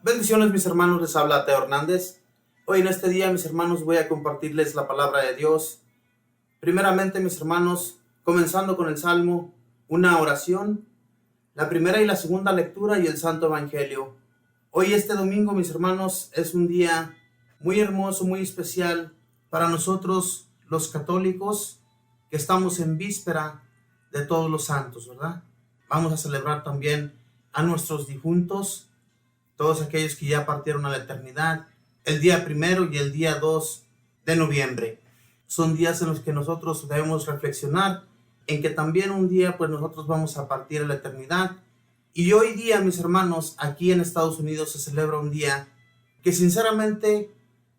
Bendiciones, mis hermanos, les habla Teo Hernández. Hoy en este día, mis hermanos, voy a compartirles la palabra de Dios. Primeramente, mis hermanos, comenzando con el Salmo, una oración, la primera y la segunda lectura y el Santo Evangelio. Hoy, este domingo, mis hermanos, es un día muy hermoso, muy especial para nosotros, los católicos, que estamos en víspera de todos los santos, ¿verdad? Vamos a celebrar también a nuestros difuntos, todos aquellos que ya partieron a la eternidad, el día 1 y el día 2 de noviembre. Son días en los que nosotros debemos reflexionar en que también un día pues nosotros vamos a partir a la eternidad. Y hoy día, mis hermanos, aquí en Estados Unidos se celebra un día que sinceramente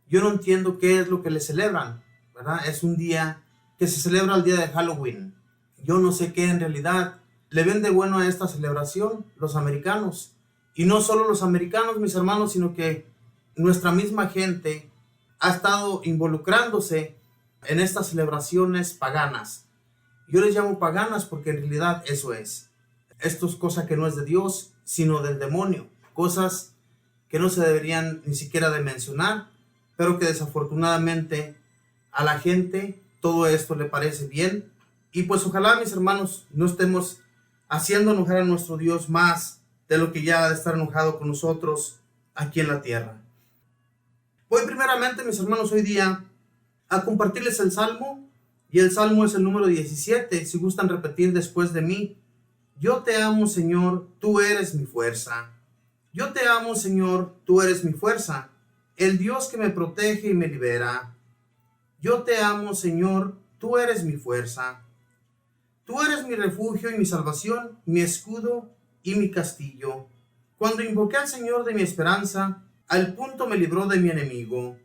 yo no entiendo qué es lo que le celebran, ¿verdad? Es un día que se celebra el día de Halloween. Yo no sé qué en realidad le ven de bueno a esta celebración los americanos. Y no solo los americanos, mis hermanos, sino que nuestra misma gente ha estado involucrándose en estas celebraciones paganas. Yo les llamo paganas porque en realidad eso es. Esto es cosa que no es de Dios, sino del demonio. Cosas que no se deberían ni siquiera de mencionar, pero que desafortunadamente a la gente todo esto le parece bien. Y pues ojalá, mis hermanos, no estemos haciendo enojar a nuestro Dios más de lo que ya ha de estar enojado con nosotros aquí en la tierra. Voy primeramente, mis hermanos, hoy día a compartirles el Salmo, y el Salmo es el número 17, si gustan repetir después de mí. Yo te amo, Señor, tú eres mi fuerza. Yo te amo, Señor, tú eres mi fuerza, el Dios que me protege y me libera. Yo te amo, Señor, tú eres mi fuerza. Tú eres mi refugio y mi salvación, mi escudo y mi castillo. Cuando invoqué al Señor de mi esperanza, al punto me libró de mi enemigo.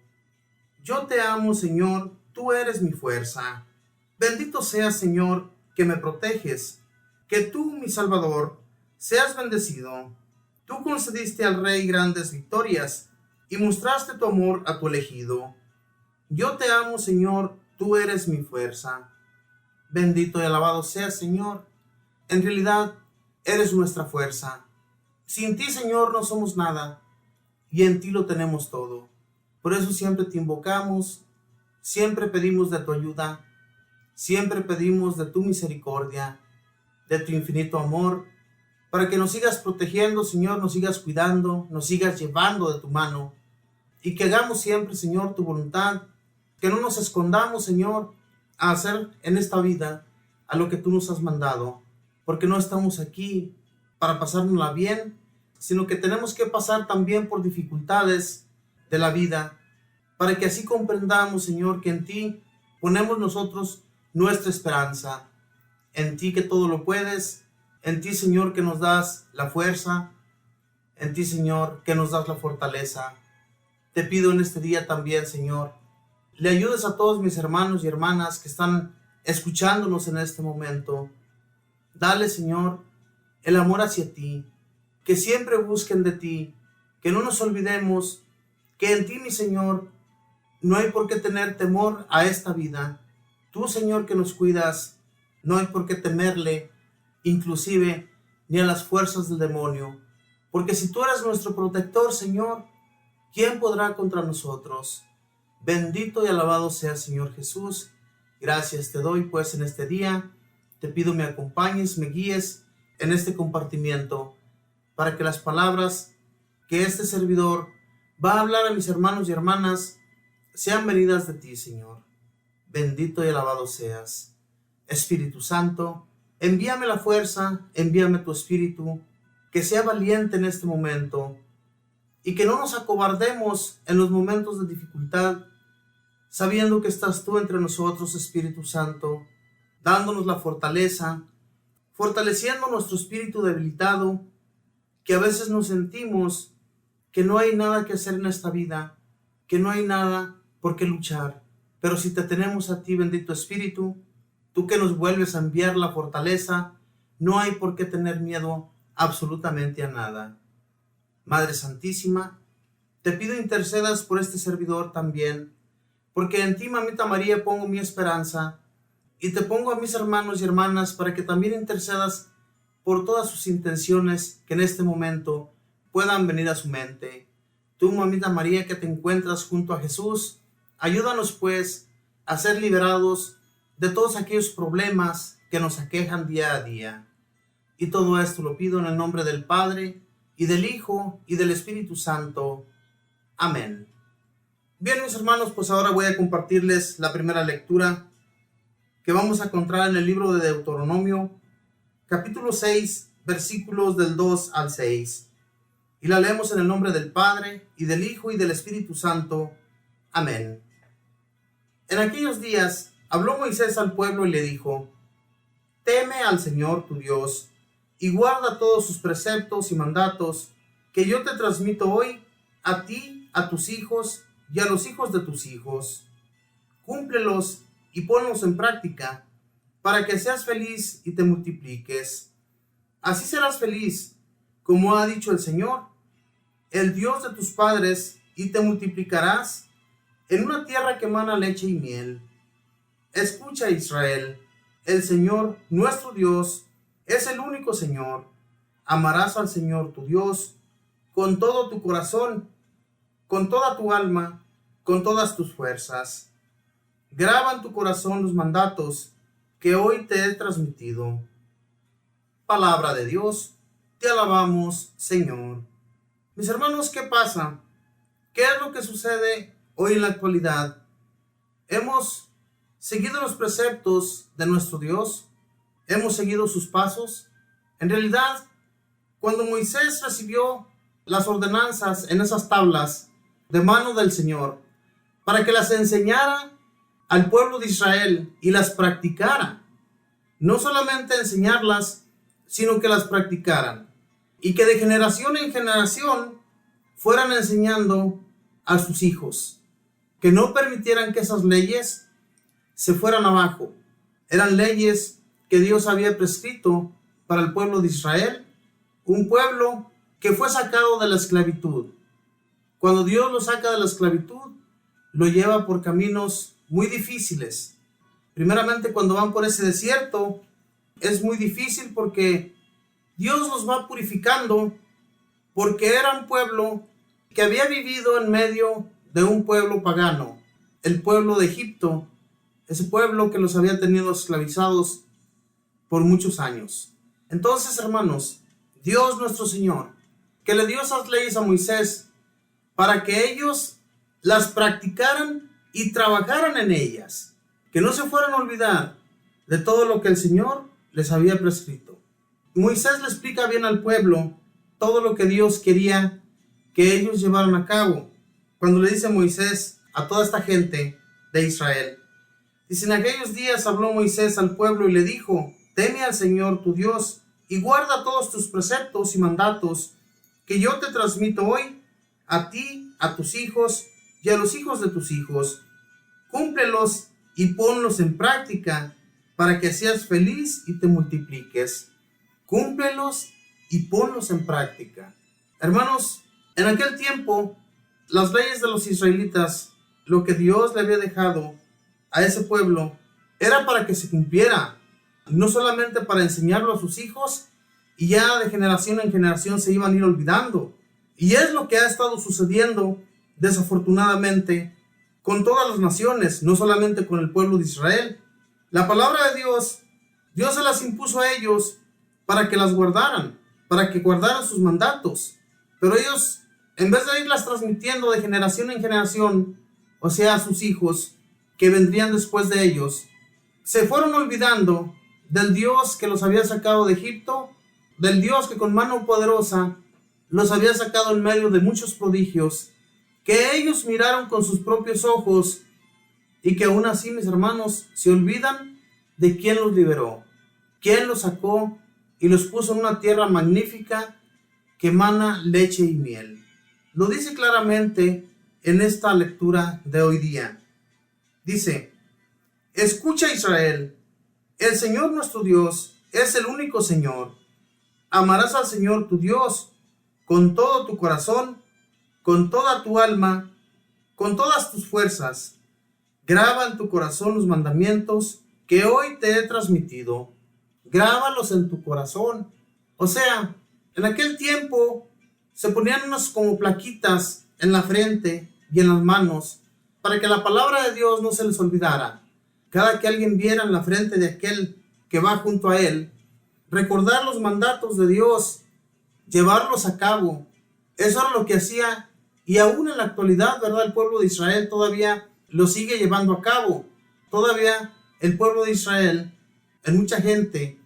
Yo te amo, Señor, tú eres mi fuerza. Bendito seas, Señor, que me proteges. Que tú, mi Salvador, seas bendecido. Tú concediste al Rey grandes victorias y mostraste tu amor a tu elegido. Yo te amo, Señor, tú eres mi fuerza. Bendito y alabado seas, Señor. En realidad, eres nuestra fuerza. Sin ti, Señor, no somos nada, y en ti lo tenemos todo. Por eso siempre te invocamos, siempre pedimos de tu ayuda, siempre pedimos de tu misericordia, de tu infinito amor, para que nos sigas protegiendo, Señor, nos sigas cuidando, nos sigas llevando de tu mano, y que hagamos siempre, Señor, tu voluntad, que no nos escondamos, Señor, a hacer en esta vida a lo que tú nos has mandado, porque no estamos aquí para pasárnosla bien, sino que tenemos que pasar también por dificultades de la vida, para que así comprendamos, Señor, que en ti ponemos nosotros nuestra esperanza, en ti que todo lo puedes, en ti, Señor, que nos das la fuerza, en ti, Señor, que nos das la fortaleza. Te pido en este día también, Señor, le ayudes a todos mis hermanos y hermanas que están escuchándonos en este momento. Dale, Señor, el amor hacia ti, que siempre busquen de ti, que no nos olvidemos que en ti, mi Señor, no hay por qué tener temor a esta vida. Tú, Señor, que nos cuidas, no hay por qué temerle, inclusive, ni a las fuerzas del demonio. Porque si tú eres nuestro protector, Señor, ¿quién podrá contra nosotros? Bendito y alabado sea, Señor Jesús. Gracias te doy, pues, en este día. Te pido me acompañes, me guíes en este compartimiento, para que las palabras que este servidor va a hablar a mis hermanos y hermanas sean venidas de ti, Señor. Bendito y alabado seas. Espíritu Santo, envíame la fuerza, envíame tu Espíritu, que sea valiente en este momento, y que no nos acobardemos en los momentos de dificultad, sabiendo que estás tú entre nosotros, Espíritu Santo, dándonos la fortaleza, fortaleciendo nuestro espíritu debilitado, que a veces nos sentimos que no hay nada que hacer en esta vida, que no hay nada por qué luchar. Pero si te tenemos a ti, bendito Espíritu, tú que nos vuelves a enviar la fortaleza, no hay por qué tener miedo absolutamente a nada. Madre Santísima, te pido intercedas por este servidor también, porque en ti, Mamita María, pongo mi esperanza, y te pongo a mis hermanos y hermanas para que también intercedas por todas sus intenciones que en este momento puedan venir a su mente. tú, mamita María, que te encuentras junto a Jesús, ayúdanos pues a ser liberados de todos aquellos problemas que nos aquejan día a día. Y todo esto lo pido en el nombre del Padre, y del Hijo, y del Espíritu Santo. Amén. Bien, mis hermanos, pues ahora voy a compartirles la primera lectura que vamos a encontrar en el libro de Deuteronomio, capítulo 6, versículos del 2 al 6. Y la leemos en el nombre del Padre, y del Hijo, y del Espíritu Santo. Amén. En aquellos días habló Moisés al pueblo y le dijo: Teme al Señor tu Dios, y guarda todos sus preceptos y mandatos que yo te transmito hoy, a ti, a tus hijos y a los hijos de tus hijos. Cúmplelos y ponlos en práctica, para que seas feliz y te multipliques. Así serás feliz, como ha dicho el Señor, el Dios de tus padres, y te multiplicarás en una tierra que emana leche y miel. Escucha, Israel, el Señor, nuestro Dios, es el único Señor. Amarás al Señor tu Dios con todo tu corazón, con toda tu alma, con todas tus fuerzas. Graba en tu corazón los mandatos que hoy te he transmitido. Palabra de Dios, te alabamos, Señor. Mis hermanos, ¿qué pasa? ¿Qué es lo que sucede hoy en la actualidad? ¿Hemos seguido los preceptos de nuestro Dios? ¿Hemos seguido sus pasos? En realidad, cuando Moisés recibió las ordenanzas en esas tablas de mano del Señor, para que las enseñara al pueblo de Israel y las practicara, no solamente enseñarlas, sino que las practicaran, y que de generación en generación fueran enseñando a sus hijos, que no permitieran que esas leyes se fueran abajo. Eran leyes que Dios había prescrito para el pueblo de Israel, un pueblo que fue sacado de la esclavitud. Cuando Dios lo saca de la esclavitud, lo lleva por caminos muy difíciles. Primeramente, cuando van por ese desierto, es muy difícil porque Dios los va purificando, porque era un pueblo que había vivido en medio de un pueblo pagano, el pueblo de Egipto, ese pueblo que los había tenido esclavizados por muchos años. Entonces, hermanos, Dios nuestro Señor, que le dio esas leyes a Moisés para que ellos las practicaran y trabajaran en ellas, que no se fueran a olvidar de todo lo que el Señor les había prescrito. Moisés le explica bien al pueblo todo lo que Dios quería que ellos llevaran a cabo. Cuando le dice Moisés a toda esta gente de Israel, dice: en aquellos días habló Moisés al pueblo y le dijo: Teme al Señor tu Dios y guarda todos tus preceptos y mandatos que yo te transmito hoy, a ti, a tus hijos y a los hijos de tus hijos. Cúmplelos y ponlos en práctica, para que seas feliz y te multipliques. Cúmplelos y ponlos en práctica. Hermanos, en aquel tiempo, las leyes de los israelitas, lo que Dios le había dejado a ese pueblo, era para que se cumpliera, no solamente para enseñarlo a sus hijos, y ya de generación en generación se iban a ir olvidando. Y es lo que ha estado sucediendo, desafortunadamente, con todas las naciones, no solamente con el pueblo de Israel. La palabra de Dios, Dios se las impuso a ellos para que las guardaran, para que guardaran sus mandatos. Pero ellos, en vez de irlas transmitiendo de generación en generación, o sea, a sus hijos que vendrían después de ellos, se fueron olvidando del Dios que los había sacado de Egipto, del Dios que con mano poderosa los había sacado en medio de muchos prodigios, que ellos miraron con sus propios ojos, y que aún así, mis hermanos, se olvidan de quién los liberó, quién los sacó y los puso en una tierra magnífica que emana leche y miel. Lo dice claramente en esta lectura de hoy día. Dice: Escucha, Israel, el Señor nuestro Dios es el único Señor. Amarás al Señor tu Dios con todo tu corazón, con toda tu alma, con todas tus fuerzas. Graba en tu corazón los mandamientos que hoy te he transmitido. Grábalos en tu corazón. O sea, en aquel tiempo se ponían unas como plaquitas en la frente y en las manos, para que la palabra de Dios no se les olvidara. Cada que alguien viera en la frente de aquel que va junto a él, recordar los mandatos de Dios, llevarlos a cabo. Eso era lo que hacía, y aún en la actualidad, ¿verdad? El pueblo de Israel todavía lo sigue llevando a cabo. Todavía el pueblo de Israel, en mucha gente,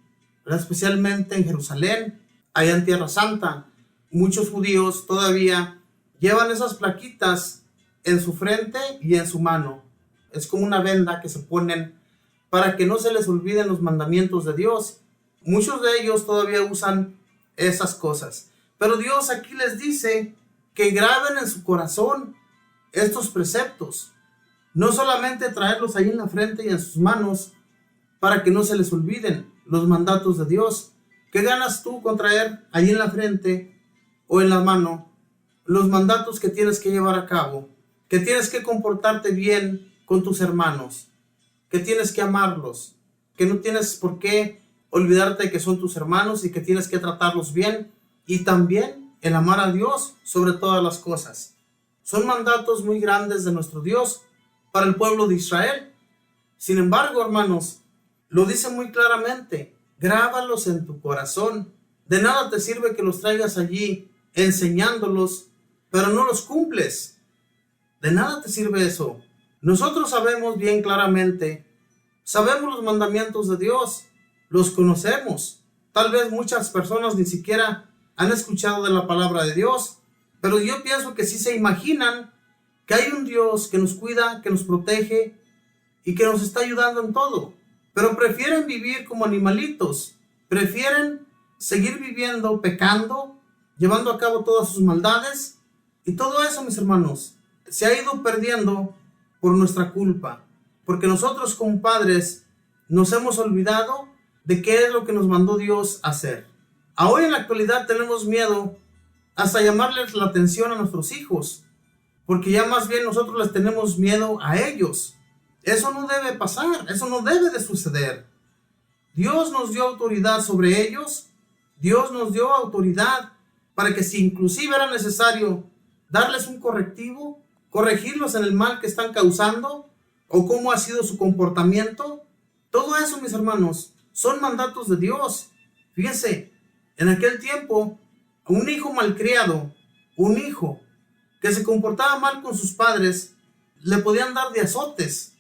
¿verdad? Especialmente en Jerusalén, allá en Tierra Santa, muchos judíos todavía llevan esas plaquitas en su frente y en su mano. Es como una venda que se ponen para que no se les olviden los mandamientos de Dios. Muchos de ellos todavía usan esas cosas. Pero Dios aquí les dice que graben en su corazón estos preceptos. No solamente traerlos ahí en la frente y en sus manos para que no se les olviden los mandatos de Dios. ¿Qué ganas tú con traer ahí en la frente o en la mano los mandatos que tienes que llevar a cabo? Que tienes que comportarte bien con tus hermanos, que tienes que amarlos, que no tienes por qué olvidarte de que son tus hermanos y que tienes que tratarlos bien, y también el amar a Dios sobre todas las cosas. Son mandatos muy grandes de nuestro Dios para el pueblo de Israel. Sin embargo, hermanos, lo dice muy claramente: grábalos en tu corazón. De nada te sirve que los traigas allí enseñándolos, pero no los cumples. De nada te sirve eso. Nosotros sabemos bien claramente, sabemos los mandamientos de Dios, los conocemos. Tal vez muchas personas ni siquiera han escuchado de la palabra de Dios, pero yo pienso que sí se imaginan que hay un Dios que nos cuida, que nos protege y que nos está ayudando en todo. Pero prefieren vivir como animalitos, prefieren seguir viviendo, pecando, llevando a cabo todas sus maldades, y todo eso, mis hermanos, se ha ido perdiendo por nuestra culpa, porque nosotros como padres nos hemos olvidado de qué es lo que nos mandó Dios a hacer. Hoy en la actualidad tenemos miedo hasta llamarles la atención a nuestros hijos, porque ya más bien nosotros les tenemos miedo a ellos. Eso no debe pasar, eso no debe de suceder. Dios nos dio autoridad sobre ellos, Dios nos dio autoridad para que si inclusive era necesario darles un correctivo, corregirlos en el mal que están causando o cómo ha sido su comportamiento. Todo eso, mis hermanos, son mandatos de Dios. Fíjense, en aquel tiempo, un hijo malcriado, un hijo que se comportaba mal con sus padres, le podían dar de azotes,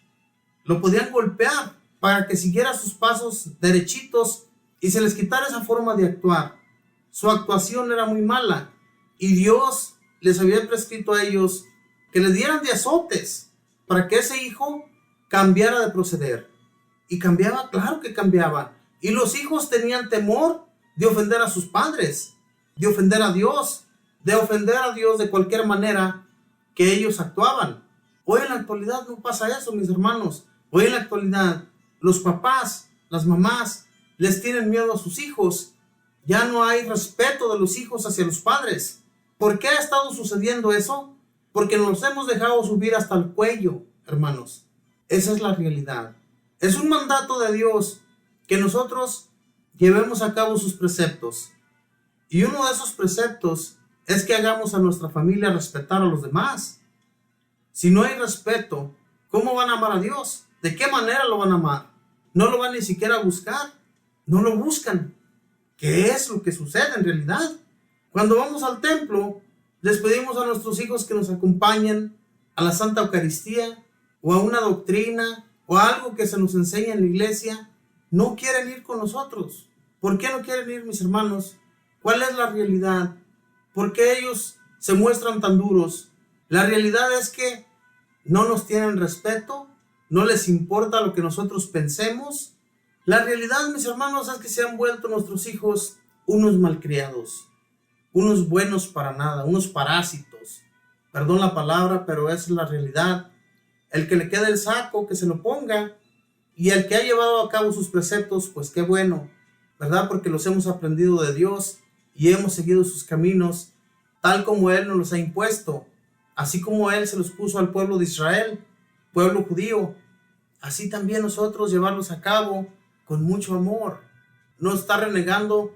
lo podían golpear para que siguiera sus pasos derechitos y se les quitara esa forma de actuar. Su actuación era muy mala y Dios les había prescrito a ellos que les dieran de azotes para que ese hijo cambiara de proceder. Y cambiaba, claro que cambiaba. Y los hijos tenían temor de ofender a sus padres, de ofender a Dios, de cualquier manera que ellos actuaban. Hoy en la actualidad no pasa eso, mis hermanos. Hoy en la actualidad los papás, las mamás les tienen miedo a sus hijos. Ya no hay respeto de los hijos hacia los padres. ¿Por qué ha estado sucediendo eso? Porque nos hemos dejado subir hasta el cuello, hermanos. Esa es la realidad. Es un mandato de Dios que nosotros llevemos a cabo sus preceptos. Y uno de esos preceptos es que hagamos a nuestra familia respetar a los demás. Si no hay respeto, ¿cómo van a amar a Dios? ¿De qué manera lo van a amar? No lo van ni siquiera a buscar. No lo buscan. ¿Qué es lo que sucede en realidad? Cuando vamos al templo, les pedimos a nuestros hijos que nos acompañen a la Santa Eucaristía o a una doctrina o a algo que se nos enseña en la iglesia. No quieren ir con nosotros. ¿Por qué no quieren ir, mis hermanos? ¿Cuál es la realidad? ¿Por qué ellos se muestran tan duros? La realidad es que no nos tienen respeto, no les importa lo que nosotros pensemos. La realidad, mis hermanos, es que se han vuelto nuestros hijos unos malcriados, unos buenos para nada, unos parásitos. Perdón la palabra, pero esa es la realidad. El que le quede el saco, que se lo ponga. Y el que ha llevado a cabo sus preceptos, pues qué bueno, ¿verdad? Porque los hemos aprendido de Dios y hemos seguido sus caminos, tal como Él nos los ha impuesto. Así como Él se los puso al pueblo de Israel, pueblo judío, así también nosotros llevarlos a cabo con mucho amor. No estar renegando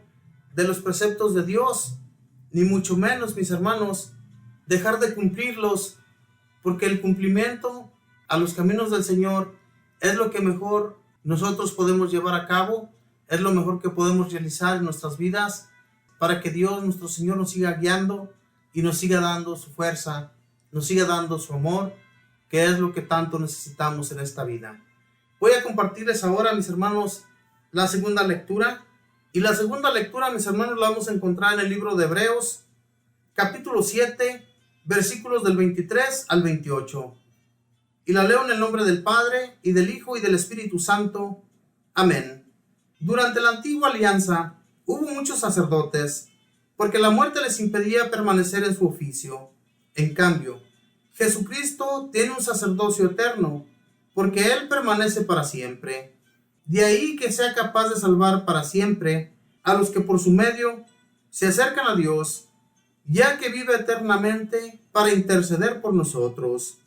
de los preceptos de Dios, ni mucho menos, mis hermanos, dejar de cumplirlos, porque el cumplimiento a los caminos del Señor es lo que mejor nosotros podemos llevar a cabo, es lo mejor que podemos realizar en nuestras vidas, para que Dios, nuestro Señor, nos siga guiando y nos siga dando su fuerza, nos siga dando su amor, que es lo que tanto necesitamos en esta vida. Voy a compartirles ahora, mis hermanos, la segunda lectura. Y la segunda lectura, mis hermanos, la vamos a encontrar en el libro de Hebreos, capítulo 7, versículos del 23 al 28. Y la leo en el nombre del Padre, y del Hijo, y del Espíritu Santo. Amén. Durante la antigua alianza hubo muchos sacerdotes, porque la muerte les impedía permanecer en su oficio. En cambio, Jesucristo tiene un sacerdocio eterno, porque Él permanece para siempre. De ahí que sea capaz de salvar para siempre a los que por su medio se acercan a Dios, ya que vive eternamente para interceder por nosotros.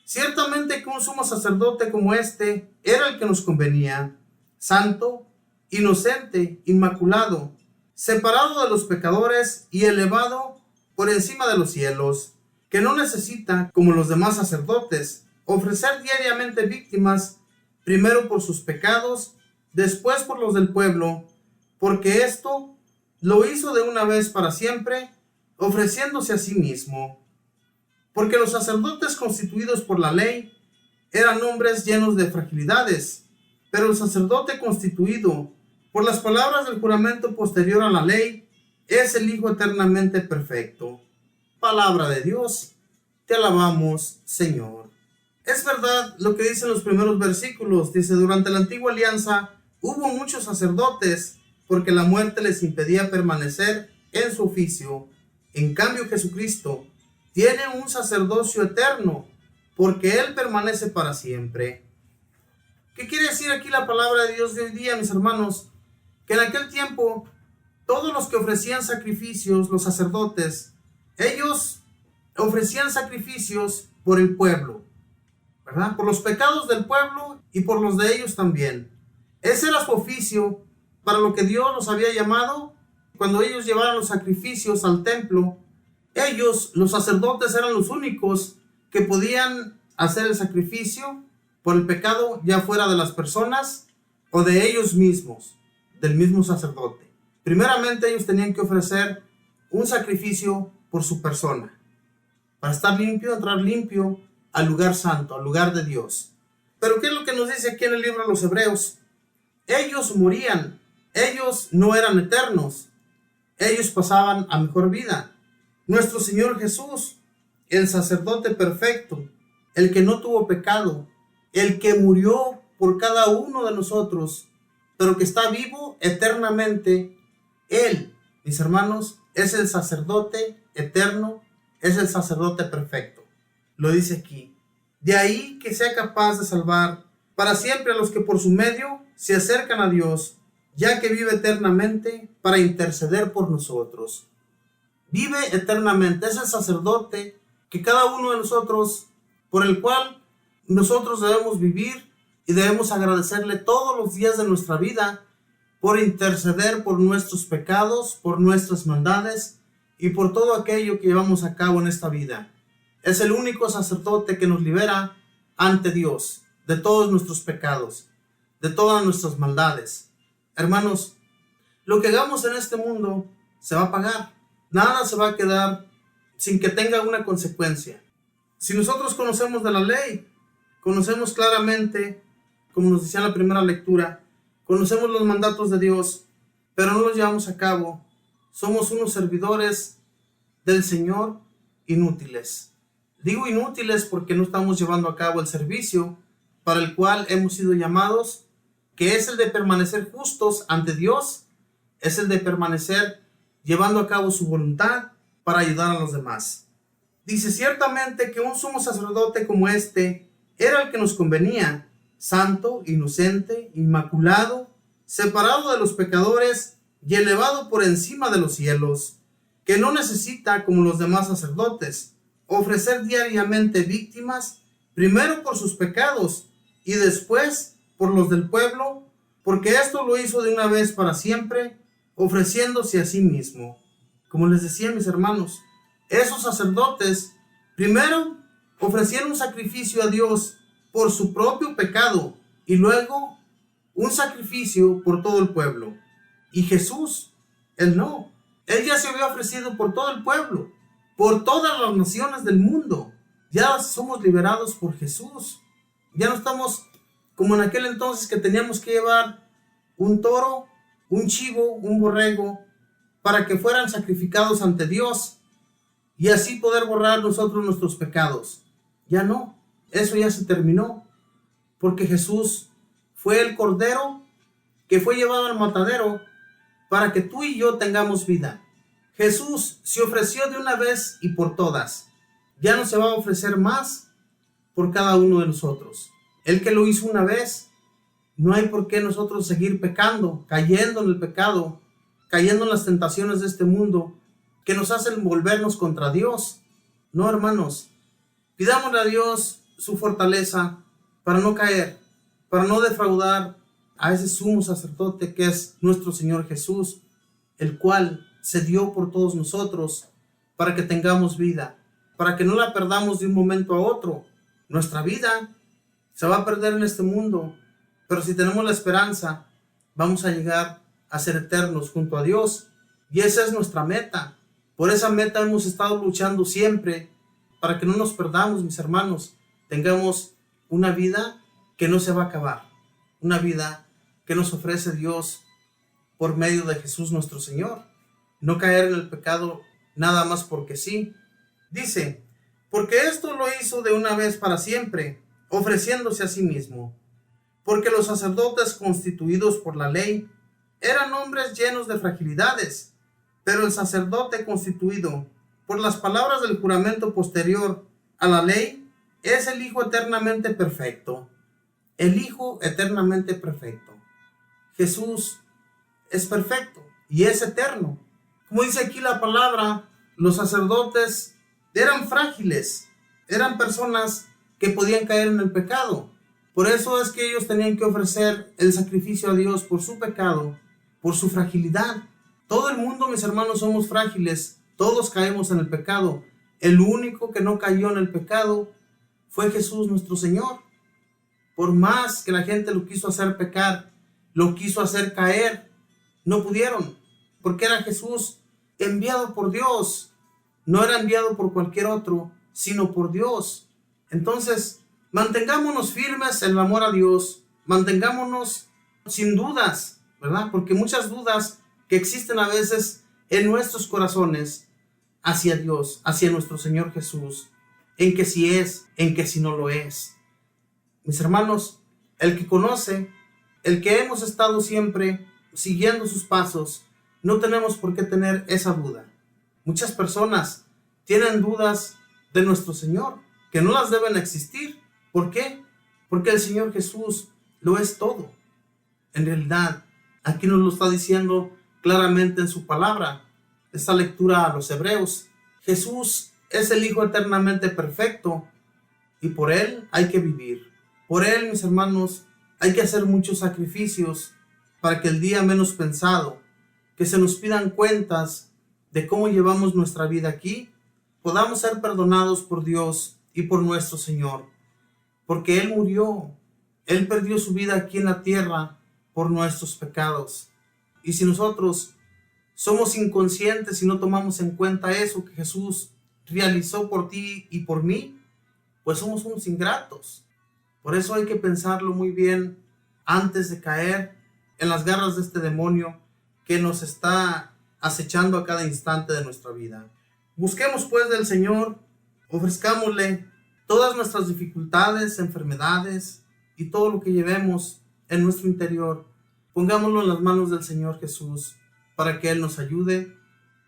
Ciertamente que un sumo sacerdote como este era el que nos convenía, santo, inocente, inmaculado, separado de los pecadores y elevado por encima de los cielos, que no necesita, como los demás sacerdotes, ofrecer diariamente víctimas, primero por sus pecados, después por los del pueblo, porque esto lo hizo de una vez para siempre, ofreciéndose a sí mismo. Porque los sacerdotes constituidos por la ley eran hombres llenos de fragilidades, pero el sacerdote constituido por las palabras del juramento posterior a la ley es el Hijo eternamente perfecto. Palabra de Dios, te alabamos, Señor. Es verdad lo que dicen los primeros versículos. Dice, durante la antigua alianza hubo muchos sacerdotes, porque la muerte les impedía permanecer en su oficio. En cambio, Jesucristo tiene un sacerdocio eterno, porque Él permanece para siempre. ¿Qué quiere decir aquí la palabra de Dios de hoy día, mis hermanos? Que en aquel tiempo, todos los que ofrecían sacrificios, los sacerdotes, ellos ofrecían sacrificios por el pueblo, ¿verdad? Por los pecados del pueblo y por los de ellos también. Ese era su oficio, para lo que Dios los había llamado. Cuando ellos llevaban los sacrificios al templo, ellos, los sacerdotes, eran los únicos que podían hacer el sacrificio por el pecado, ya fuera de las personas o de ellos mismos, del mismo sacerdote. Primeramente ellos tenían que ofrecer un sacrificio por su persona, para estar limpio, entrar limpio al lugar santo, al lugar de Dios. Pero ¿qué es lo que nos dice aquí en el libro de los Hebreos? Ellos morían, ellos no eran eternos, ellos pasaban a mejor vida. Nuestro Señor Jesús, el sacerdote perfecto, el que no tuvo pecado, el que murió por cada uno de nosotros, pero que está vivo eternamente, Él, mis hermanos, es el sacerdote eterno, es el sacerdote perfecto. Lo dice aquí. De ahí que sea capaz de salvar para siempre a los que por su medio se acercan a Dios, ya que vive eternamente para interceder por nosotros. Vive eternamente, es el sacerdote que cada uno de nosotros, por el cual nosotros debemos vivir y debemos agradecerle todos los días de nuestra vida por interceder por nuestros pecados, por nuestras maldades y por todo aquello que llevamos a cabo en esta vida. Es el único sacerdote que nos libera ante Dios de todos nuestros pecados, de todas nuestras maldades. Hermanos, lo que hagamos en este mundo se va a pagar. Nada se va a quedar sin que tenga una consecuencia. Si nosotros conocemos de la ley, conocemos claramente, como nos decía en la primera lectura, conocemos los mandatos de Dios, pero no los llevamos a cabo, somos unos servidores del Señor inútiles. Digo inútiles porque no estamos llevando a cabo el servicio para el cual hemos sido llamados, que es el de permanecer justos ante Dios, es el de permanecer llevando a cabo su voluntad para ayudar a los demás. Dice, ciertamente que un sumo sacerdote como este era el que nos convenía, santo, inocente, inmaculado, separado de los pecadores y elevado por encima de los cielos, que no necesita, como los demás sacerdotes, ofrecer diariamente víctimas, primero por sus pecados y después por los del pueblo, porque esto lo hizo de una vez para siempre, ofreciéndose a sí mismo. Como les decía, mis hermanos, Esos sacerdotes primero ofrecieron un sacrificio a Dios por su propio pecado y luego un sacrificio por todo el pueblo. Y Jesús, Él no. Él ya se había ofrecido por todo el pueblo, por todas las naciones del mundo. Ya somos liberados por Jesús. Ya no estamos como en aquel entonces que teníamos que llevar un toro, un chivo, un borrego, para que fueran sacrificados ante Dios y así poder borrar nosotros nuestros pecados. Ya no, eso ya se terminó, porque Jesús fue el cordero que fue llevado al matadero para que tú y yo tengamos vida. Jesús se ofreció de una vez y por todas. Ya no se va a ofrecer más por cada uno de nosotros. El que lo hizo una vez, no hay por qué nosotros seguir pecando, cayendo en el pecado, cayendo en las tentaciones de este mundo que nos hacen volvernos contra Dios. No, hermanos, pidámosle a Dios su fortaleza para no caer, para no defraudar a ese sumo sacerdote que es nuestro Señor Jesús, el cual se dio por todos nosotros para que tengamos vida, para que no la perdamos de un momento a otro. Nuestra vida se va a perder en este mundo, pero si tenemos la esperanza, vamos a llegar a ser eternos junto a Dios, y esa es nuestra meta. Por esa meta hemos estado luchando siempre, para que no nos perdamos, mis hermanos, tengamos una vida que no se va a acabar, una vida que nos ofrece Dios por medio de Jesús nuestro Señor. No caer en el pecado nada más porque sí. Dice, porque esto lo hizo de una vez para siempre, ofreciéndose a sí mismo. Porque los sacerdotes constituidos por la ley eran hombres llenos de fragilidades, pero el sacerdote constituido por las palabras del juramento posterior a la ley es el Hijo eternamente perfecto. El Hijo eternamente perfecto. Jesús es perfecto y es eterno. Como dice aquí la palabra, los sacerdotes eran frágiles, eran personas que podían caer en el pecado. Por eso es que ellos tenían que ofrecer el sacrificio a Dios por su pecado, por su fragilidad. Todo el mundo, mis hermanos, somos frágiles, todos caemos en el pecado. El único que no cayó en el pecado fue Jesús nuestro Señor. Por más que la gente lo quiso hacer pecar, lo quiso hacer caer, no pudieron, porque era Jesús enviado por Dios. No era enviado por cualquier otro, sino por Dios. Entonces, mantengámonos firmes en el amor a Dios, mantengámonos sin dudas, ¿verdad? Porque muchas dudas que existen a veces en nuestros corazones hacia Dios, hacia nuestro Señor Jesús, en que si es, en que si no lo es. Mis hermanos, el que conoce, el que hemos estado siempre siguiendo sus pasos, no tenemos por qué tener esa duda. Muchas personas tienen dudas de nuestro Señor, que no las deben existir. ¿Por qué? Porque el Señor Jesús lo es todo. En realidad, aquí nos lo está diciendo claramente en su palabra, esta lectura a los Hebreos. Jesús es el Hijo eternamente perfecto y por Él hay que vivir. Por Él, mis hermanos, hay que hacer muchos sacrificios para que el día menos pensado, que se nos pidan cuentas de cómo llevamos nuestra vida aquí, podamos ser perdonados por Dios y por nuestro Señor. Porque Él murió, Él perdió su vida aquí en la tierra por nuestros pecados. Y si nosotros somos inconscientes y no tomamos en cuenta eso que Jesús realizó por ti y por mí, pues somos unos ingratos. Por eso hay que pensarlo muy bien antes de caer en las garras de este demonio que nos está acechando a cada instante de nuestra vida. Busquemos pues del Señor, ofrezcámosle todas nuestras dificultades, enfermedades y todo lo que llevemos en nuestro interior. Pongámoslo en las manos del Señor Jesús para que Él nos ayude,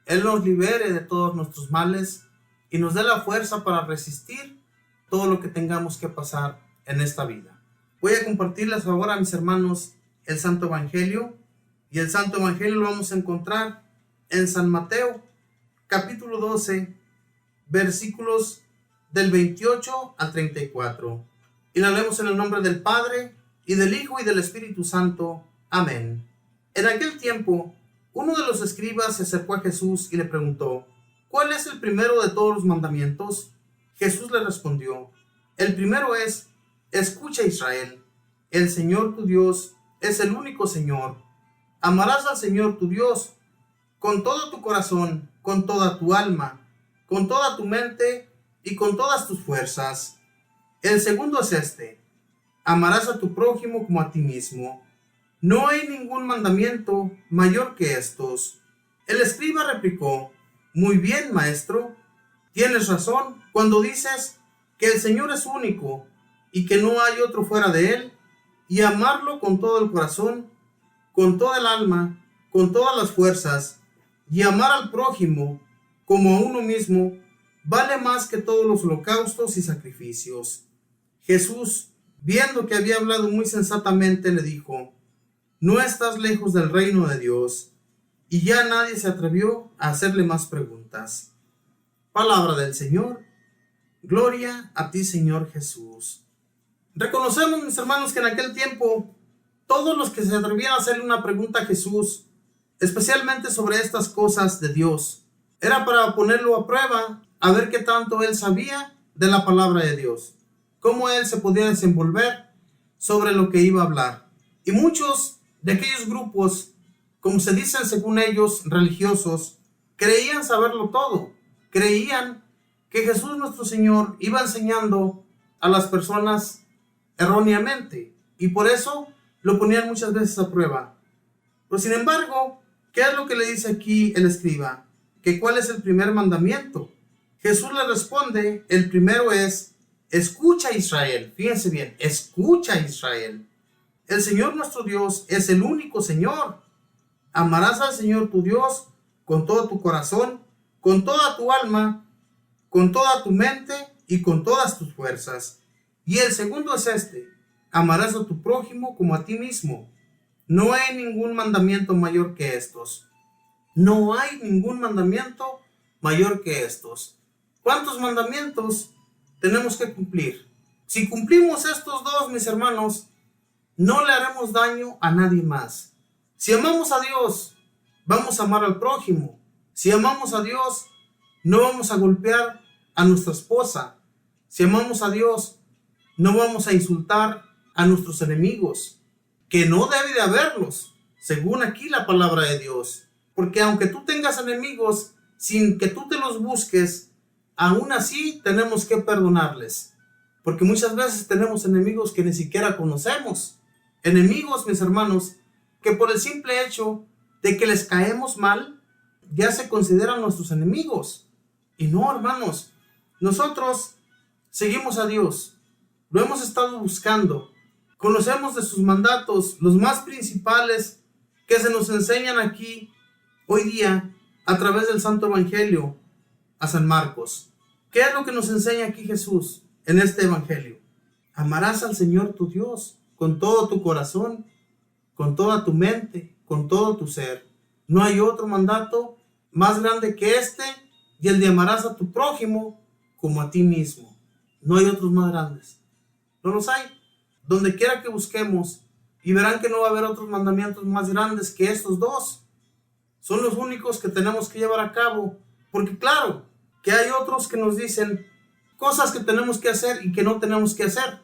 Él nos libere de todos nuestros males y nos dé la fuerza para resistir todo lo que tengamos que pasar en esta vida. Voy a compartirles ahora, mis hermanos, el Santo Evangelio, y el Santo Evangelio lo vamos a encontrar en San Mateo, capítulo 12, versículos del 28 al 34. Y la leemos en el nombre del Padre, y del Hijo, y del Espíritu Santo. Amén. En aquel tiempo, uno de los escribas se acercó a Jesús y le preguntó: ¿cuál es el primero de todos los mandamientos? Jesús le respondió, el primero es, escucha Israel, el Señor tu Dios es el único Señor. Amarás al Señor tu Dios con todo tu corazón, con toda tu alma, con toda tu mente y con todas tus fuerzas. El segundo es este, amarás a tu prójimo como a ti mismo. No hay ningún mandamiento mayor que estos. El escriba replicó, muy bien, maestro, tienes razón cuando dices que el Señor es único y que no hay otro fuera de él, y amarlo con todo el corazón, con toda el alma, con todas las fuerzas, y amar al prójimo como a uno mismo, vale más que todos los holocaustos y sacrificios. Jesús, viendo que había hablado muy sensatamente, le dijo, no estás lejos del reino de Dios. Y ya nadie se atrevió a hacerle más preguntas. Palabra del Señor. Gloria a ti, Señor Jesús. Reconocemos, mis hermanos, que en aquel tiempo todos los que se atrevían a hacerle una pregunta a Jesús, especialmente sobre estas cosas de Dios, era para ponerlo a prueba, a ver qué tanto él sabía de la palabra de Dios, cómo él se podía desenvolver sobre lo que iba a hablar. Y muchos de aquellos grupos, como se dicen según ellos, religiosos, creían saberlo todo. Creían que Jesús nuestro Señor iba enseñando a las personas erróneamente, y por eso lo ponían muchas veces a prueba. Pero sin embargo, ¿qué es lo que le dice aquí el escriba? ¿Que cuál es el primer mandamiento? Jesús le responde, el primero es, escucha Israel. Fíjense bien, escucha Israel. El Señor nuestro Dios es el único Señor. Amarás al Señor tu Dios con todo tu corazón, con toda tu alma, con toda tu mente y con todas tus fuerzas. Y el segundo es este, amarás a tu prójimo como a ti mismo. No hay ningún mandamiento mayor que estos. No hay ningún mandamiento mayor que estos. ¿Cuántos mandamientos tenemos que cumplir? Si cumplimos estos dos, mis hermanos, no le haremos daño a nadie más. Si amamos a Dios, vamos a amar al prójimo. Si amamos a Dios, no vamos a golpear a nuestra esposa. Si amamos a Dios, no vamos a insultar a nuestros enemigos, que no debe de haberlos, según aquí la palabra de Dios. Porque aunque tú tengas enemigos, sin que tú te los busques, aún así tenemos que perdonarles. Porque muchas veces tenemos enemigos que ni siquiera conocemos. Enemigos, mis hermanos, que por el simple hecho de que les caemos mal, ya se consideran nuestros enemigos. Y no, hermanos, nosotros seguimos a Dios, lo hemos estado buscando, conocemos de sus mandatos, los más principales que se nos enseñan aquí hoy día a través del Santo Evangelio a San Marcos. ¿Qué es lo que nos enseña aquí Jesús en este Evangelio? Amarás al Señor tu Dios con todo tu corazón, con toda tu mente, con todo tu ser. No hay otro mandato más grande que este, y el de amarás a tu prójimo como a ti mismo. No hay otros más grandes. No los hay. Donde quiera que busquemos, y verán que no va a haber otros mandamientos más grandes que estos dos. Son los únicos que tenemos que llevar a cabo. Porque claro, que hay otros que nos dicen cosas que tenemos que hacer y que no tenemos que hacer.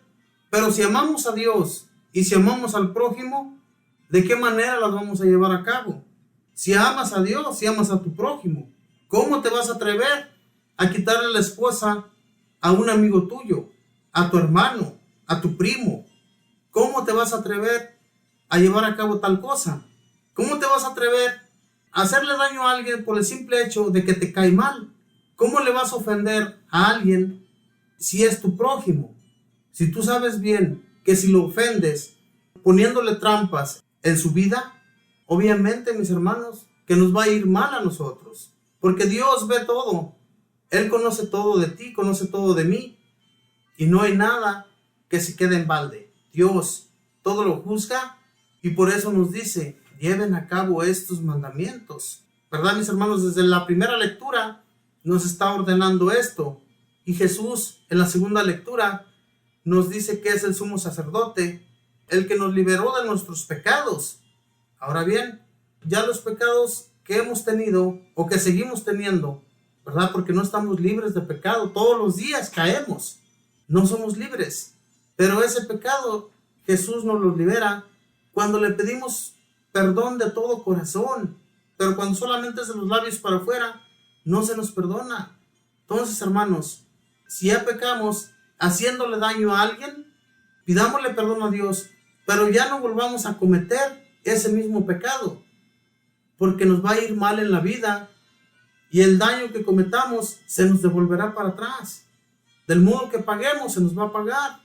Pero si amamos a Dios y si amamos al prójimo, ¿de qué manera las vamos a llevar a cabo? Si amas a Dios, si amas a tu prójimo, ¿cómo te vas a atrever a quitarle la esposa a un amigo tuyo, a tu hermano, a tu primo? ¿Cómo te vas a atrever a llevar a cabo tal cosa? ¿Cómo te vas a atrever a hacerle daño a alguien por el simple hecho de que te cae mal? ¿Cómo le vas a ofender a alguien si es tu prójimo? Si tú sabes bien que si lo ofendes poniéndole trampas en su vida, obviamente, mis hermanos, que nos va a ir mal a nosotros. Porque Dios ve todo. Él conoce todo de ti, conoce todo de mí. Y no hay nada que se quede en balde. Dios todo lo juzga y por eso nos dice, lleven a cabo estos mandamientos. ¿Verdad, mis hermanos? Desde la primera lectura nos está ordenando esto. Y Jesús, en la segunda lectura, nos dice que es el sumo sacerdote, el que nos liberó de nuestros pecados. Ahora bien, ya los pecados que hemos tenido o que seguimos teniendo ¿verdad? Porque no estamos libres de pecado. Todos los días caemos. No somos libres. Pero ese pecado Jesús nos lo libera cuando le pedimos perdón de todo corazón. Pero cuando solamente es de los labios para afuera, no se nos perdona. Entonces, hermanos, si ya pecamos haciéndole daño a alguien, pidámosle perdón a Dios, pero ya no volvamos a cometer ese mismo pecado, porque nos va a ir mal en la vida y el daño que cometamos se nos devolverá para atrás. Del modo que paguemos, se nos va a pagar.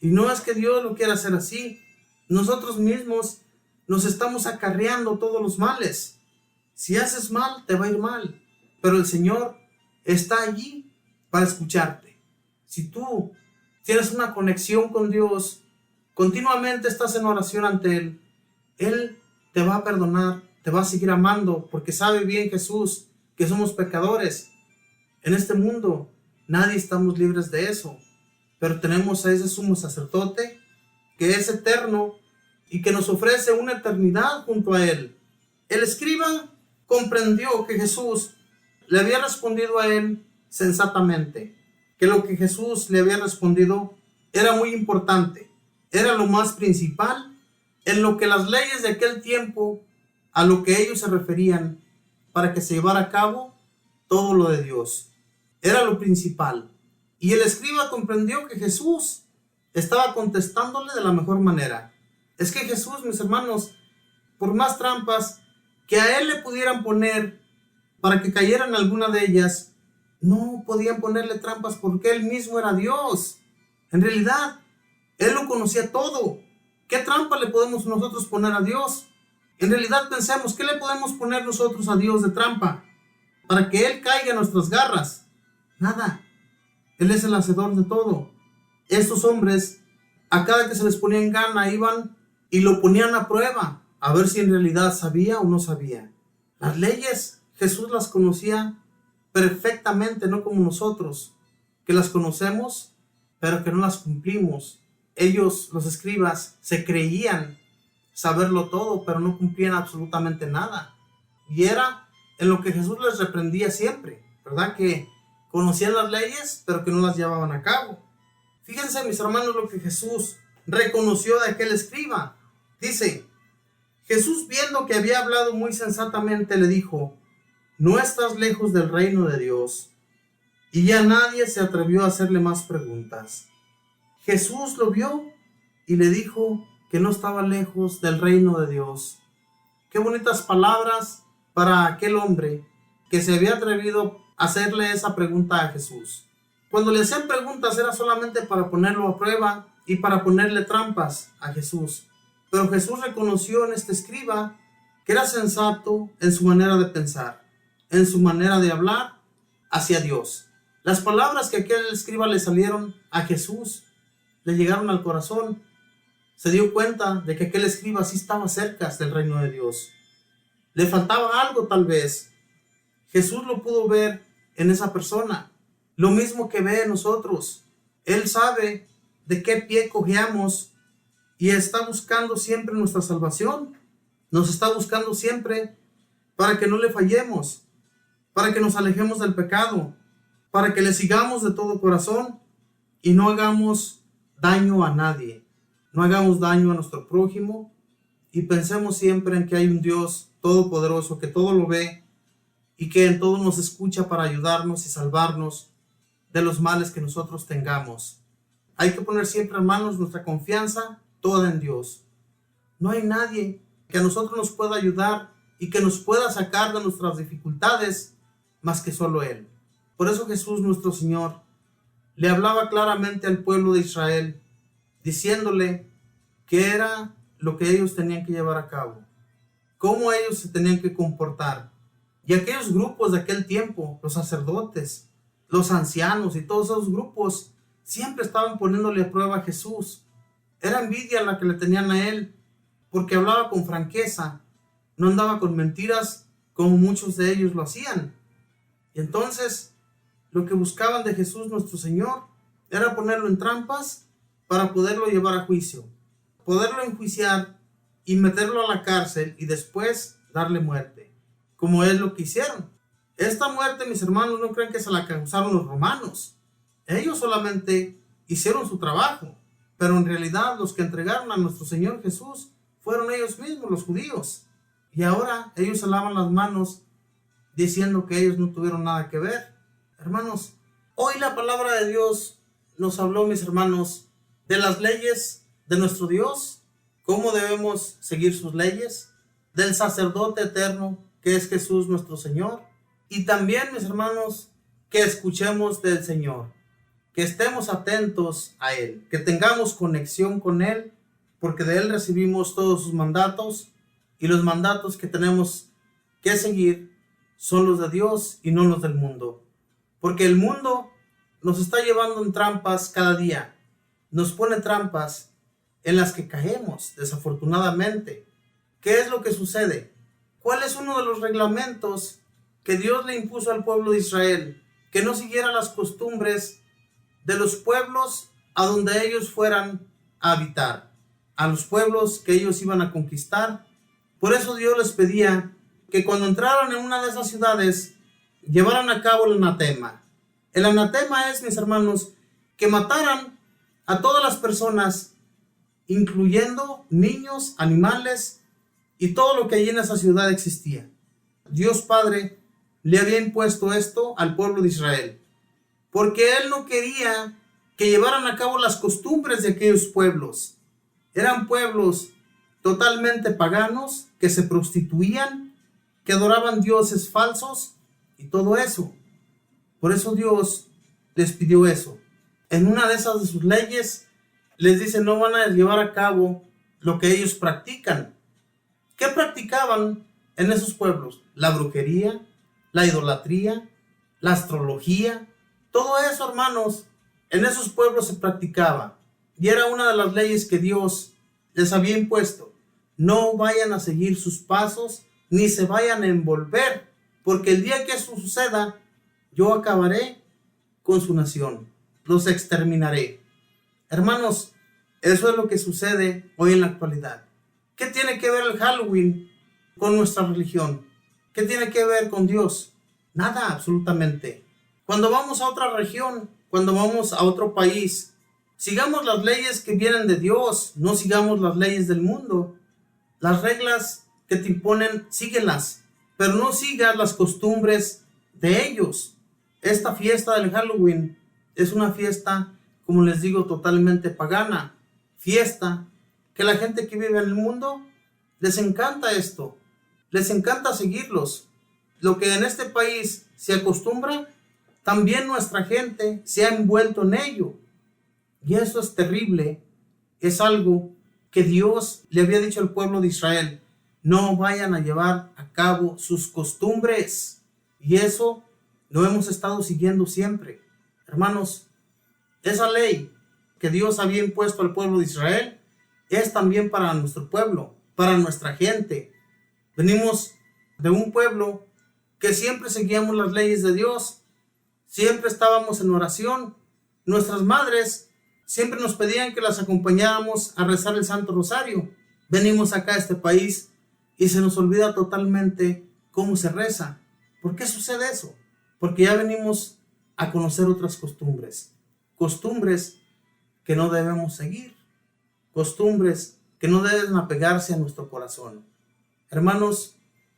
Y no es que Dios lo quiera hacer así. Nosotros mismos nos estamos acarreando todos los males. Si haces mal, te va a ir mal. Pero el Señor está allí para escucharte. Si tú tienes una conexión con Dios, continuamente estás en oración ante Él te va a perdonar, te va a seguir amando, porque sabe bien Jesús que somos pecadores. En este mundo nadie estamos libres de eso, pero tenemos a ese sumo sacerdote que es eterno y que nos ofrece una eternidad junto a Él. El escriba comprendió que Jesús le había respondido a él sensatamente, que lo que Jesús le había respondido era muy importante, era lo más principal en lo que las leyes de aquel tiempo, a lo que ellos se referían para que se llevara a cabo todo lo de Dios. Era lo principal. Y el escriba comprendió que Jesús estaba contestándole de la mejor manera. Es que Jesús, mis hermanos, por más trampas que a él le pudieran poner para que cayera en alguna de ellas, no podían ponerle trampas porque él mismo era Dios. En realidad, él lo conocía todo. ¿Qué trampa le podemos nosotros poner a Dios? En realidad pensemos, ¿qué le podemos poner nosotros a Dios de trampa para que Él caiga en nuestras garras? Nada. Él es el hacedor de todo. Estos hombres, a cada que se les ponía en gana, iban y lo ponían a prueba, a ver si en realidad sabía o no sabía. Las leyes, Jesús las conocía perfectamente, no como nosotros, que las conocemos, pero que no las cumplimos. Ellos, los escribas, se creían saberlo todo, pero no cumplían absolutamente nada. Y era en lo que Jesús les reprendía siempre, ¿verdad? Que conocían las leyes, pero que no las llevaban a cabo. Fíjense, mis hermanos, lo que Jesús reconoció de aquel escriba. Dice, Jesús, viendo que había hablado muy sensatamente, le dijo, no estás lejos del reino de Dios. Y ya nadie se atrevió a hacerle más preguntas. Jesús lo vio y le dijo que no estaba lejos del reino de Dios. Qué bonitas palabras para aquel hombre que se había atrevido a hacerle esa pregunta a Jesús. Cuando le hacían preguntas era solamente para ponerlo a prueba y para ponerle trampas a Jesús. Pero Jesús reconoció en este escriba que era sensato en su manera de pensar, en su manera de hablar hacia Dios. Las palabras que aquel escriba le salieron a Jesús le llegaron al corazón. Se dio cuenta de que aquel escriba sí estaba cerca del reino de Dios. Le faltaba algo tal vez. Jesús lo pudo ver en esa persona, lo mismo que ve en nosotros. Él sabe de qué pie cojeamos y está buscando siempre nuestra salvación. Nos está buscando siempre para que no le fallemos, para que nos alejemos del pecado, para que le sigamos de todo corazón y no hagamos daño a nadie. No hagamos daño a nuestro prójimo y pensemos siempre en que hay un Dios todopoderoso que todo lo ve y que en todo nos escucha para ayudarnos y salvarnos de los males que nosotros tengamos. Hay que poner siempre, hermanos, nuestra confianza toda en Dios. No hay nadie que a nosotros nos pueda ayudar y que nos pueda sacar de nuestras dificultades más que solo Él. Por eso Jesús, nuestro Señor, le hablaba claramente al pueblo de Israel, diciéndole qué era lo que ellos tenían que llevar a cabo, cómo ellos se tenían que comportar. Y aquellos grupos de aquel tiempo, los sacerdotes, los ancianos y todos esos grupos, siempre estaban poniéndole a prueba a Jesús. Era envidia la que le tenían a él, porque hablaba con franqueza, no andaba con mentiras como muchos de ellos lo hacían. Y entonces, lo que buscaban de Jesús nuestro Señor era ponerlo en trampas para poderlo llevar a juicio, poderlo enjuiciar y meterlo a la cárcel y después darle muerte, como es lo que hicieron. Esta muerte, mis hermanos, no creen que se la causaron los romanos. Ellos solamente hicieron su trabajo, pero en realidad los que entregaron a nuestro Señor Jesús fueron ellos mismos, los judíos. Y ahora ellos se lavan las manos diciendo que ellos no tuvieron nada que ver. Hermanos, hoy la palabra de Dios nos habló, mis hermanos, de las leyes de nuestro Dios, cómo debemos seguir sus leyes, del sacerdote eterno que es Jesús nuestro Señor, y también, mis hermanos, que escuchemos del Señor, que estemos atentos a Él, que tengamos conexión con Él, porque de Él recibimos todos sus mandatos, y los mandatos que tenemos que seguir son los de Dios y no los del mundo, porque el mundo nos está llevando en trampas cada día, nos pone trampas en las que caemos, desafortunadamente. ¿Qué es lo que sucede? ¿Cuál es uno de los reglamentos que Dios le impuso al pueblo de Israel? Que no siguiera las costumbres de los pueblos a donde ellos fueran a habitar, a los pueblos que ellos iban a conquistar. Por eso Dios les pedía que cuando entraran en una de esas ciudades, llevaran a cabo el anatema. El anatema es, mis hermanos, que mataran a todas las personas, incluyendo niños, animales y todo lo que allí en esa ciudad existía. Dios Padre le había impuesto esto al pueblo de Israel, porque Él no quería que llevaran a cabo las costumbres de aquellos pueblos. Eran pueblos totalmente paganos, que se prostituían, que adoraban dioses falsos y todo eso. Por eso Dios les pidió eso. En una de esas de sus leyes les dice: no van a llevar a cabo lo que ellos practican. ¿Qué practicaban en esos pueblos? La brujería, la idolatría, la astrología. Todo eso, hermanos, en esos pueblos se practicaba. Y era una de las leyes que Dios les había impuesto. No vayan a seguir sus pasos, ni se vayan a envolver, porque el día que eso suceda, yo acabaré con su nación, los exterminaré. Hermanos, eso es lo que sucede hoy en la actualidad. ¿Qué tiene que ver el Halloween con nuestra religión? ¿Qué tiene que ver con Dios? Nada, absolutamente. Cuando vamos a otra región, cuando vamos a otro país, sigamos las leyes que vienen de Dios, no sigamos las leyes del mundo. Las reglas que te imponen, síguelas, pero no sigas las costumbres de ellos. Esta fiesta del Halloween es una fiesta, como les digo, totalmente pagana. Fiesta que la gente que vive en el mundo les encanta esto, les encanta seguirlos. Lo que en este país se acostumbra, también nuestra gente se ha envuelto en ello. Y eso es terrible. Es algo que Dios le había dicho al pueblo de Israel: no vayan a llevar a cabo sus costumbres. Y eso lo hemos estado siguiendo siempre. Hermanos, esa ley que Dios había impuesto al pueblo de Israel es también para nuestro pueblo, para nuestra gente. Venimos de un pueblo que siempre seguíamos las leyes de Dios, siempre estábamos en oración. Nuestras madres siempre nos pedían que las acompañáramos a rezar el Santo Rosario. Venimos acá a este país y se nos olvida totalmente cómo se reza. ¿Por qué sucede eso? Porque ya venimos a conocer otras costumbres. Costumbres que no debemos seguir. Costumbres que no deben apegarse a nuestro corazón. Hermanos,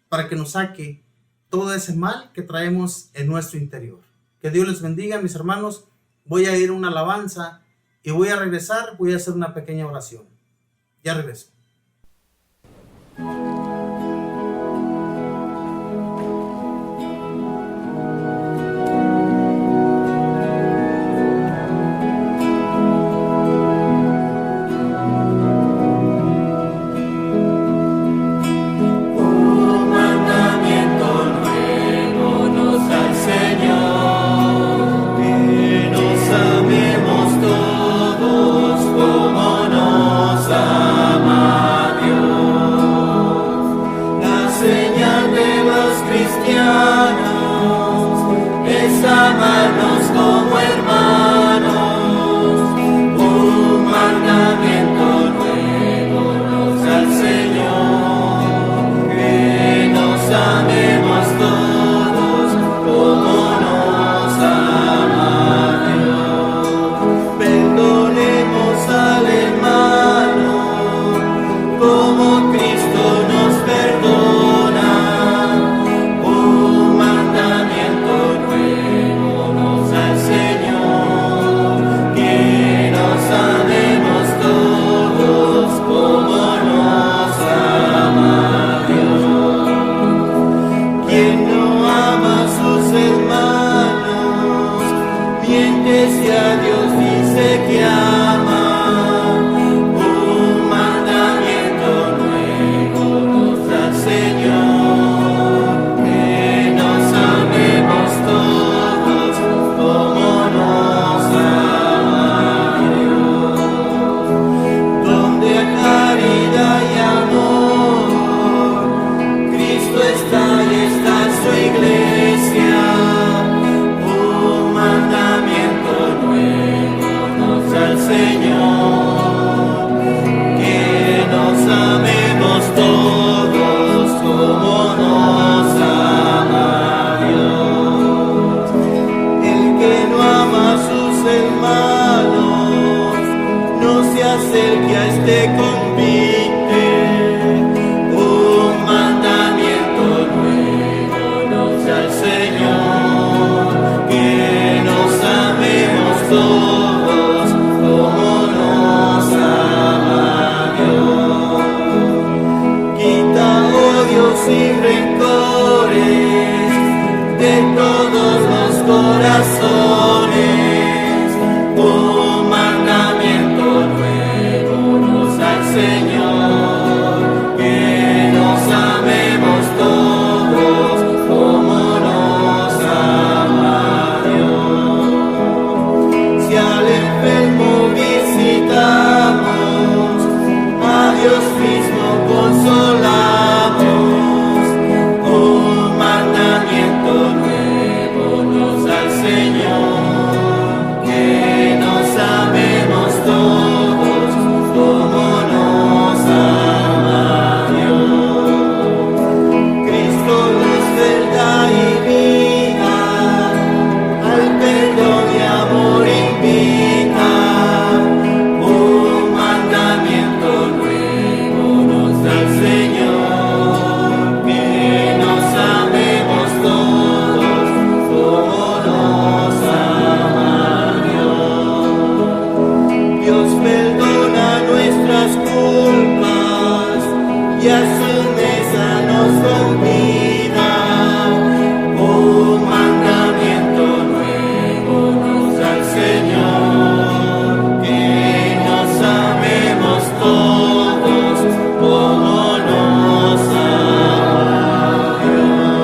para que nos saque todo ese mal que traemos en nuestro interior. Que Dios les bendiga, mis hermanos. Voy a ir a una alabanza y voy a regresar, voy a hacer una pequeña oración. Ya regreso. Amemos todos como nos ama. iglesia Dios dice que ama, un mandamiento nuevo nos da el Señor, que nos amemos todos como nos ama Dios. Donde hay caridad y amor, Cristo está y está su iglesia. Un mandamiento nuevo nos da el Señor, que nos amemos todos como nos ama Dios. El que no ama a sus hermanos no se acerque a este convite. Un mandamiento nuevo nos da el Señor, que nos amemos todos como nos ama Dios. Quita odios y rencores de todos los corazones. Un mandamiento nuevo nos da el Señor, que nos amemos todos como nos ama Dios. Si al enfermo visitamos, a Dios mismo consolamos. Un mandamiento nuevo nos da el Señor, que nos amemos todos como nos ama Dios. Cristo luz, verdad y vida, al perdón y amor invita. Un mandamiento nuevo nos da el Señor, que nos amemos todos como nos ama Dios. Dios perdona nuestras culpas y a su mesa nos convida. Un mandamiento nuevo nos da el Señor, que nos amemos todos como nos ama Dios.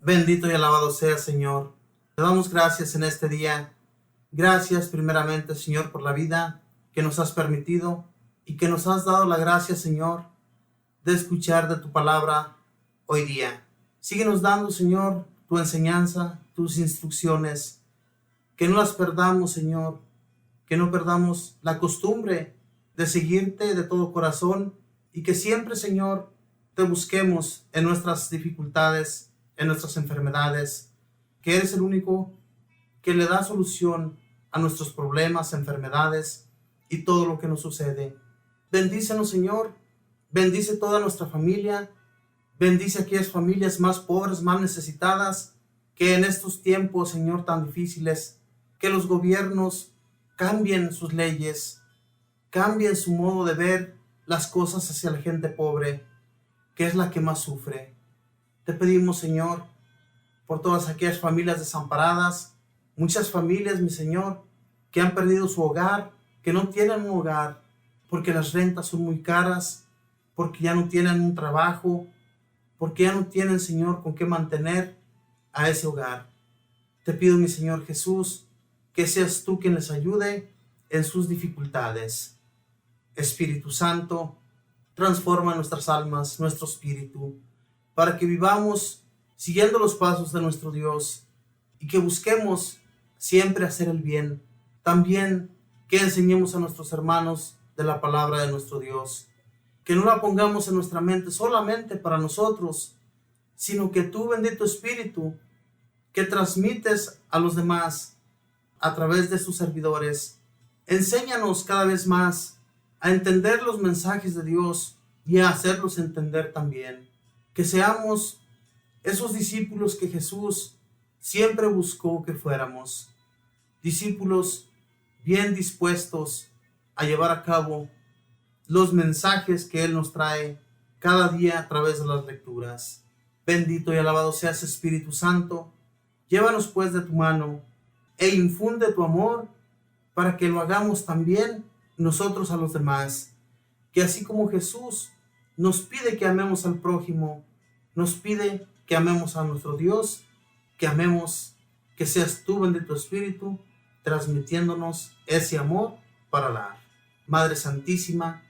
Bendito y alabado sea, Señor. Te damos gracias en este día. Gracias primeramente, Señor, por la vida que nos has permitido y que nos has dado la gracia, Señor, de escuchar de tu palabra hoy día. Síguenos dando, Señor, tu enseñanza, tus instrucciones. Que no las perdamos, Señor. Que no perdamos la costumbre de seguirte de todo corazón y que siempre, Señor, te busquemos en nuestras dificultades, en nuestras enfermedades, que eres el único que le da solución a nuestros problemas, enfermedades y todo lo que nos sucede. Bendícenos, Señor. Bendice toda nuestra familia. Bendice aquellas familias más pobres, más necesitadas, que en estos tiempos, Señor, tan difíciles, que los gobiernos cambien sus leyes, cambien su modo de ver las cosas hacia la gente pobre, que es la que más sufre. Te pedimos, Señor, por todas aquellas familias desamparadas, muchas familias, mi Señor, que han perdido su hogar, que no tienen un hogar, porque las rentas son muy caras, porque ya no tienen un trabajo, porque ya no tienen, Señor, con qué mantener a ese hogar. Te pido, mi Señor Jesús, que seas tú quien les ayude en sus dificultades. Espíritu Santo, transforma nuestras almas, nuestro espíritu, para que vivamos siguiendo los pasos de nuestro Dios y que busquemos siempre hacer el bien. También que enseñemos a nuestros hermanos de la palabra de nuestro Dios. Que no la pongamos en nuestra mente solamente para nosotros, sino que tú, bendito Espíritu, que transmites a los demás a través de sus servidores, enséñanos cada vez más a entender los mensajes de Dios y a hacerlos entender también. Que seamos esos discípulos que Jesús siempre buscó que fuéramos. Discípulos bien dispuestos a llevar a cabo los mensajes que Él nos trae cada día a través de las lecturas. Bendito y alabado seas, Espíritu Santo. Llévanos pues de tu mano e infunde tu amor para que lo hagamos también nosotros a los demás. Que así como Jesús nos pide que amemos al prójimo, nos pide que amemos a nuestro Dios, que amemos, que seas tú, bendito Espíritu, transmitiéndonos ese amor para dar. Madre Santísima,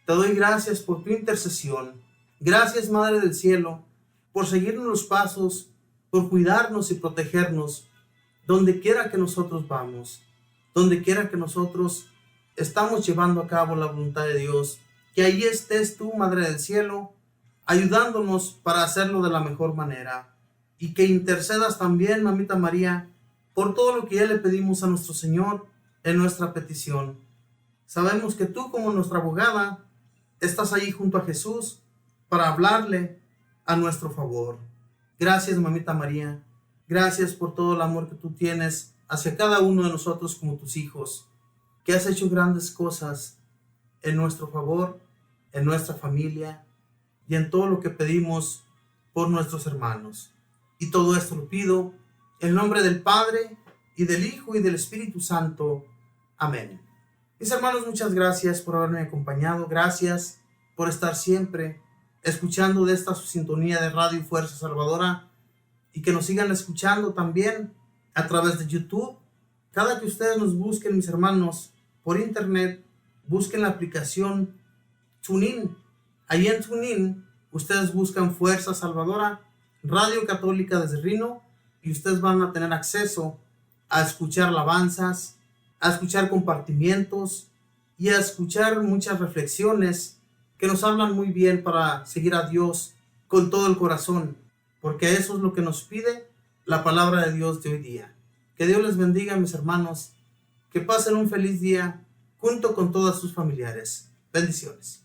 te doy gracias por tu intercesión. Gracias, Madre del Cielo, por seguirnos los pasos, por cuidarnos y protegernos donde quiera que nosotros vamos, donde quiera que nosotros estamos llevando a cabo la voluntad de Dios. Que ahí estés tú, Madre del Cielo, ayudándonos para hacerlo de la mejor manera. Y que intercedas también, Mamita María, por todo lo que ya le pedimos a nuestro Señor en nuestra petición. Sabemos que tú, como nuestra abogada, estás ahí junto a Jesús para hablarle a nuestro favor. Gracias, Mamita María. Gracias por todo el amor que tú tienes hacia cada uno de nosotros como tus hijos, que has hecho grandes cosas en nuestro favor, en nuestra familia y en todo lo que pedimos por nuestros hermanos. Y todo esto lo pido en nombre del Padre, y del Hijo, y del Espíritu Santo. Amén. Mis hermanos, muchas gracias por haberme acompañado. Gracias por estar siempre escuchando de esta su sintonía de Radio Fuerza Salvadora, y que nos sigan escuchando también a través de YouTube. Cada que ustedes nos busquen, mis hermanos, por internet, busquen la aplicación TuneIn. Ahí en TuneIn ustedes buscan Fuerza Salvadora, Radio Católica desde Reno, y ustedes van a tener acceso a escuchar alabanzas, a escuchar compartimientos y a escuchar muchas reflexiones que nos hablan muy bien para seguir a Dios con todo el corazón, porque eso es lo que nos pide la palabra de Dios de hoy día. Que Dios les bendiga, mis hermanos, que pasen un feliz día junto con todas sus familiares. Bendiciones.